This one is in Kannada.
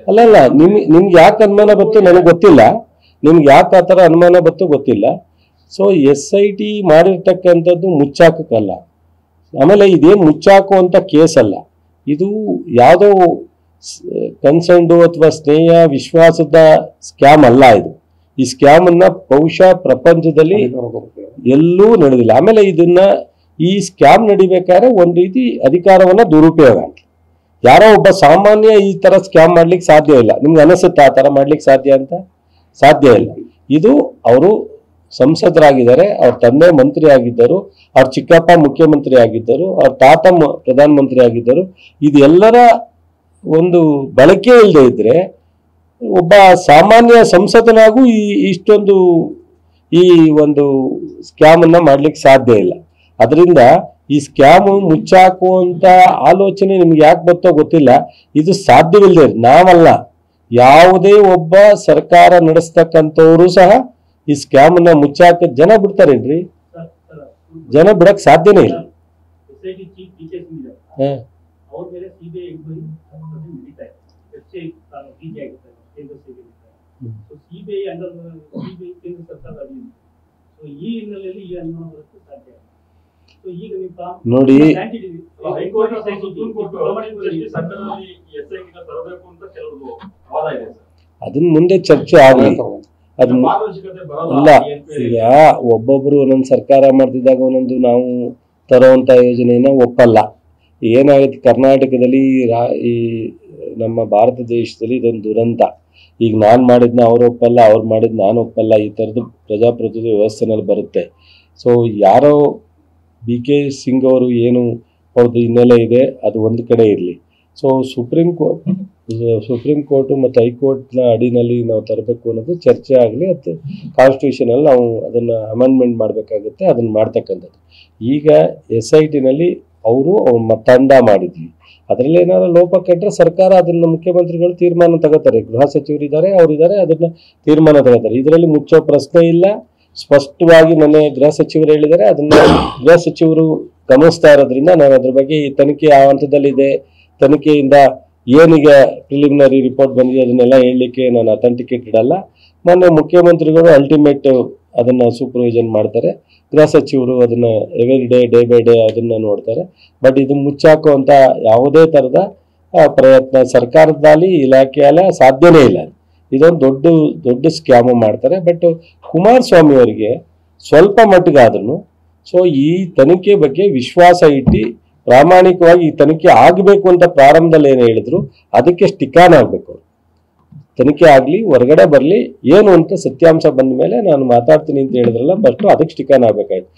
ಅಲ್ಲಲ್ಲ ನಿಮ್ಗೆ ಯಾಕೆ ಅನುಮಾನ ಬತ್ತು ನನಗೆ ಗೊತ್ತಿಲ್ಲ. ನಿಮ್ಗೆ ಯಾಕೆ ಆ ಥರ ಅನುಮಾನ ಬತ್ತು ಗೊತ್ತಿಲ್ಲ. ಸೊ SIT ಮಾಡಿರ್ತಕ್ಕಂಥದ್ದು ಮುಚ್ಚಾಕಲ್ಲ. ಆಮೇಲೆ ಇದೇನು ಮುಚ್ಚಾಕುವಂಥ ಕೇಸ್ ಅಲ್ಲ. ಇದು ಯಾವುದೋ ಕನ್ಸರ್ನ್ಡು ಅಥವಾ ಸ್ನೇಹ ವಿಶ್ವಾಸದ ಸ್ಕ್ಯಾಮ್ ಅಲ್ಲ. ಈ ಸ್ಕ್ಯಾಮನ್ನು ಬಹುಶಃ ಪ್ರಪಂಚದಲ್ಲಿ ಎಲ್ಲೂ ನಡೆದಿಲ್ಲ. ಆಮೇಲೆ ಈ ಸ್ಕ್ಯಾಮ್ ನಡಿಬೇಕಾದ್ರೆ ಒಂದು ರೀತಿ ಅಧಿಕಾರವನ್ನ ದುರುಪಯೋಗ. ಯಾರೋ ಒಬ್ಬ ಸಾಮಾನ್ಯ ಈ ತರ ಸ್ಕ್ಯಾಮ್ ಮಾಡ್ಲಿಕ್ಕೆ ಸಾಧ್ಯ ಇಲ್ಲ. ನಿಮ್ಗೆ ಅನಿಸುತ್ತಾ ಆ ತರ ಮಾಡ್ಲಿಕ್ಕೆ ಸಾಧ್ಯ ಅಂತ? ಸಾಧ್ಯ ಇಲ್ಲ. ಇದು ಅವರು ಸಂಸದರಾಗಿದ್ದಾರೆ, ಅವ್ರ ತಂದೆ ಮಂತ್ರಿ ಆಗಿದ್ದರು, ಅವ್ರ ಚಿಕ್ಕಪ್ಪ ಮುಖ್ಯಮಂತ್ರಿ ಆಗಿದ್ದರು, ಅವ್ರ ತಾತ ಪ್ರಧಾನ ಮಂತ್ರಿ ಆಗಿದ್ದರು. ಇದೆಲ್ಲರ ಒಂದು ಬಳಕೆ ಇಲ್ಲದೆ ಇದ್ರೆ ಒಬ್ಬ ಸಾಮಾನ್ಯ ಸಂಸದನಾಗೂ ಇಷ್ಟೊಂದು ಈ ಒಂದು ಸ್ಕ್ಯಾಮ್ ಅನ್ನ ಮಾಡ್ಲಿಕ್ಕೆ ಸಾಧ್ಯ ಇಲ್ಲ. ಅದರಿಂದ ಈ ಸ್ಕ್ಯಾಮು ಮುಚ್ಚಾಕುವಂತ ಆಲೋಚನೆ ನಿಮ್ಗೆ ಯಾಕೆ ಬರ್ತೋ ಗೊತ್ತಿಲ್ಲ. ಇದು ಸಾಧ್ಯವಿಲ್ಲದೆ ನಾವಲ್ಲ, ಯಾವುದೇ ಒಬ್ಬ ಸರ್ಕಾರ ನಡೆಸ್ತಕ್ಕಂಥವ್ರು ಸಹ ಈ ಸ್ಕ್ಯಾಮ್ ಅನ್ನ ಮುಚ್ಚಾಕ ಜನ ಬಿಡ್ತಾರೇನ್ರಿ? ಜನ ಬಿಡಕ್ ಸಾಧ್ಯನೇ ಇಲ್ಲ. ನೋಡಿ, ಅದನ್ನ ಮುಂದೆ ಚರ್ಚೆ ಆಗಲಿ. ಅಲ್ಲ, ಈಗ ಒಬ್ಬೊಬ್ರು ಒಂದೊಂದು ಸರ್ಕಾರ ಮಾಡ್ತಿದ್ದಾಗ ಒಂದೊಂದು ನಾವು ತರುವಂತ ಯೋಜನೆಯನ್ನ ಒಪ್ಪಲ್ಲ. ಏನಾಗುತ್ತೆ ಕರ್ನಾಟಕದಲ್ಲಿ, ಈ ನಮ್ಮ ಭಾರತ ದೇಶದಲ್ಲಿ ಇದೊಂದು ದುರಂತ. ಈಗ ನಾನು ಮಾಡಿದ್ನ ಅವ್ರು ಒಪ್ಪಲ್ಲ, ಅವ್ರು ಮಾಡಿದ್ ನಾನು ಒಪ್ಪಲ್ಲ. ಈ ಥರದ್ದು ಪ್ರಜಾಪ್ರಭುತ್ವ ವ್ಯವಸ್ಥೆನಲ್ಲಿ ಬರುತ್ತೆ. ಸೊ ಯಾರೋ BK ಸಿಂಗ್ ಅವರು ಏನು ಅವ್ರದ್ದು ಹಿನ್ನೆಲೆ ಇದೆ ಅದು ಒಂದು ಕಡೆ ಇರಲಿ. ಸೊ ಸುಪ್ರೀಂ ಕೋರ್ಟು ಮತ್ತು ಹೈಕೋರ್ಟ್ನ ಅಡಿನಲ್ಲಿ ನಾವು ತರಬೇಕು ಅನ್ನೋದು ಚರ್ಚೆ ಆಗಲಿ. ಅದು ಕಾನ್ಸ್ಟಿಟ್ಯೂಷನಲ್ಲಿ ನಾವು ಅದನ್ನು ಅಮೆಂಡ್ಮೆಂಟ್ ಮಾಡಬೇಕಾಗುತ್ತೆ, ಅದನ್ನು ಮಾಡ್ತಕ್ಕಂಥದ್ದು. ಈಗ SITನಲ್ಲಿ ಅವ್ರ ತಂಡ ಮಾಡಿದ್ವಿ. ಅದರಲ್ಲಿ ಏನಾದ್ರು ಲೋಪ ಕಂಡ್ರೆ ಸರ್ಕಾರ ಅದನ್ನ ಮುಖ್ಯಮಂತ್ರಿಗಳು ತೀರ್ಮಾನ ತಗೋತಾರೆ. ಗೃಹ ಸಚಿವರಿದ್ದಾರೆ, ಅವರಿದ್ದಾರೆ, ಅದನ್ನ ತೀರ್ಮಾನ ತಗೋತಾರೆ. ಇದರಲ್ಲಿ ಮುಚ್ಚೋ ಪ್ರಶ್ನೆ ಇಲ್ಲ. ಸ್ಪಷ್ಟವಾಗಿ ನನ್ನ ಗೃಹ ಸಚಿವರು ಹೇಳಿದ್ದಾರೆ. ಅದನ್ನ ಗೃಹ ಸಚಿವರು ಗಮನಿಸ್ತಾ ಇರೋದ್ರಿಂದ ನಾನು ಅದ್ರ ಬಗ್ಗೆ ಈ ತನಿಖೆ ಯಾವ ಹಂತದಲ್ಲಿದೆ, ತನಿಖೆಯಿಂದ ಏನೀಗ ಪ್ರಿಲಿಮಿನರಿ ರಿಪೋರ್ಟ್ ಬಂದಿದೆ ಅದನ್ನೆಲ್ಲ ಹೇಳಲಿಕ್ಕೆ ನಾನು ಅಥೆಂಟಿಕೇಟ್ ಇಡಲ್ಲ. ಮೊನ್ನೆ ಮುಖ್ಯಮಂತ್ರಿಗಳು ಅಲ್ಟಿಮೇಟ್ ಅದನ್ನ ಸೂಪರ್ವಿಷನ್ ಮಾಡ್ತಾರೆ, ಗೃಹ ಸಚಿವರು ಅದನ್ನ ಎವ್ರಿ ಡೇ ಬೈ ಡೇ ಅದನ್ನ ನೋಡ್ತಾರೆ. ಬಟ್ ಇದು ಮುಚ್ಚಾಕುವಂತ ಯಾವುದೇ ತರದ ಪ್ರಯತ್ನ ಸರ್ಕಾರದಲ್ಲಿ ಇಲಾಖೆಯಲ್ಲ ಸಾಧ್ಯನೇ ಇಲ್ಲ. ಇದೊಂದು ದೊಡ್ಡ ಸ್ಕ್ಯಾಮ್ ಮಾಡ್ತಾರೆ. ಬಟ್ ಕುಮಾರಸ್ವಾಮಿ ಅವರಿಗೆ ಸ್ವಲ್ಪ ಮಟ್ಟಿಗಾದ್ರೂ ಸೊ ಈ ತನಿಖೆ ಬಗ್ಗೆ ವಿಶ್ವಾಸ ಇಟ್ಟು ಪ್ರಾಮಾಣಿಕವಾಗಿ ಈ ತನಿಖೆ ಆಗಬೇಕು ಅಂತ ಪ್ರಾರಂಭದಲ್ಲಿ ಏನು ಹೇಳಿದ್ರು ಅದಕ್ಕೆ ಸ್ಟಿಕಾನ್ ಆಗ್ಬೇಕು. ತನಿಖೆ ಆಗಲಿ, ಹೊರಗಡೆ ಬರಲಿ, ಏನು ಅಂತ ಸತ್ಯಾಂಶ ಬಂದ ಮೇಲೆ ನಾನು ಮಾತಾಡ್ತೀನಿ ಅಂತ ಹೇಳಿದ್ರಲ್ಲ, ಫಸ್ಟ್ ಅದಕ್ಕೆ ಸ್ಟಿಕಾನ್ ಆಗ್ಬೇಕಾಯ್ತು.